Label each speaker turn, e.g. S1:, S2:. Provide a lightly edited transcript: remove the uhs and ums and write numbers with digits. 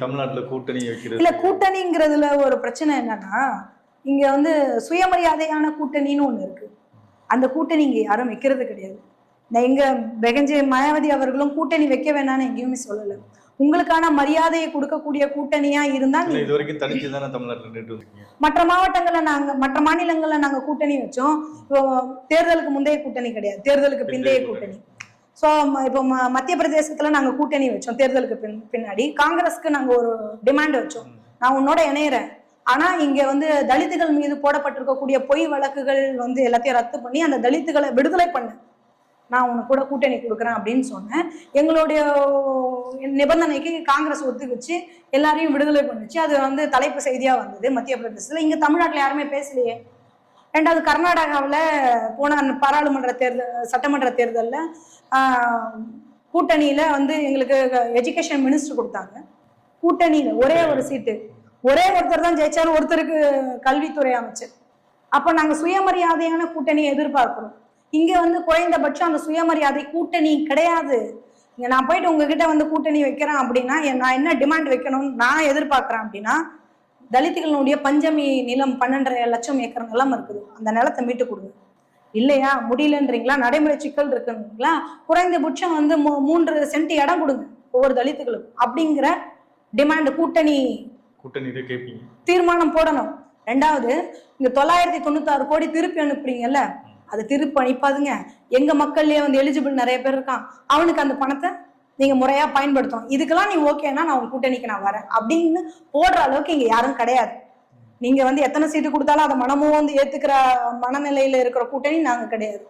S1: தமிழ்நாட்டுல கூட்டணி வைக்கிறது
S2: இல்ல, கூட்டணிங்கிறதுல ஒரு பிரச்சனை என்னன்னா, இங்க வந்து சுயமரியாதையான கூட்டணின்னு ஒண்ணு இருக்கு. அந்த கூட்டணி இங்க யாரும் வைக்கிறது கிடையாது. எங்க பெகஞ்சே மாயாவதி அவர்களும் கூட்டணி வைக்க வேணாம்னு எங்கேயுமே சொல்லல. உங்களுக்கான மரியாதையை கொடுக்கக்கூடிய கூட்டணியா இருந்தா
S1: இது வரைக்கும் தனிச்சு தானே தமிழ்நாட்டுல நின்று இருக்கீங்க.
S2: மற்ற மாநிலங்கள்ல நாங்க கூட்டணி வச்சோம். தேர்தலுக்கு முந்தைய கூட்டணி கிடையாது, தேர்தலுக்கு பிந்தைய கூட்டணி. ஸோ இப்போ மத்திய பிரதேசத்துல நாங்க கூட்டணி வச்சோம். தேர்தலுக்கு பின்னாடி காங்கிரஸ்க்கு நாங்க ஒரு டிமாண்ட் வச்சோம், நான் உன்னோட இணையறேன், ஆனா இங்க வந்து தலித்துகள் மீது போடப்பட்டிருக்கக்கூடிய பொய் வழக்குகள் வந்து எல்லாத்தையும் ரத்து பண்ணி அந்த தலித்துகளை விடுதலை பண்ண நான் உனக்கு கூட கூட்டணி கொடுக்குறேன் அப்படின்னு சொன்னேன். எங்களுடைய நிபந்தனைக்கு காங்கிரஸ் ஒத்துக்குச்சு, எல்லாரையும் விடுதலை பண்ணுச்சு. அது வந்து தலைப்பு செய்தியா வந்தது மத்திய பிரதேசத்துல. இங்க தமிழ்நாட்டுல யாருமே பேசலையே. ரெண்டாவது கர்நாடகாவில் போன பாராளுமன்ற தேர்தல், சட்டமன்ற தேர்தலில் கூட்டணியில வந்து எங்களுக்கு எஜுகேஷன் மினிஸ்டர் கொடுத்தாங்க. கூட்டணியில ஒரே ஒரு சீட்டு, ஒரே ஒருத்தர் தான் ஜெயிச்சாரு, ஒருத்தருக்கு கல்வித்துறை அமைச்சர். அப்ப நாங்க சுயமரியாதையான கூட்டணியை எதிர்பார்க்கிறோம். இங்க வந்து குறைந்தபட்சம் அந்த சுயமரியாதை கூட்டணி கிடையாது. இங்க நான் போயிட்டு உங்ககிட்ட வந்து கூட்டணி வைக்கிறேன் அப்படின்னா நான் என்ன டிமாண்ட் வைக்கணும்னு நான் எதிர்பார்க்கிறேன் அப்படின்னா, தலித்துகளுடைய பஞ்சமி நிலம் 12.5 லட்சம் ஏக்கர் நிலம் இருக்குது, அந்த நிலத்தை மீட்டு கொடுங்க. இல்லையா, முடியலன்றீங்களா, நடைமுறை சிக்கல் இருக்குங்களா, குறைந்தபட்சம் வந்து 3 சென்ட் இடம் கொடுங்க ஒவ்வொரு தலித்துகளுக்கும் அப்படிங்கிற டிமாண்ட் கூட்டணி தீர்மானம் போடணும். ரெண்டாவது, இங்க 996 கோடி திருப்பி அனுப்புறீங்கல்ல, அது திருப்பி அனுப்பாதுங்க. எங்க மக்கள்லயே வந்து எலிஜிபிள் நிறைய பேர் இருக்கான், அவனுக்கு அந்த பணத்தை நீங்க முறையா பயன்படுத்தணும். இதுக்கெல்லாம் நீ ஓகேன்னா நான் உங்க கூட்டணிக்கு நான் வரேன் அப்படின்னு போடுற அளவுக்கு இங்க யாரும் கிடையாது. நீங்க வந்து எத்தனை சீட்டு கொடுத்தாலும் அதை மனமும் வந்து ஏத்துக்கிற மனநிலையில இருக்கிற கூட்டணி நாங்க கிடையாது.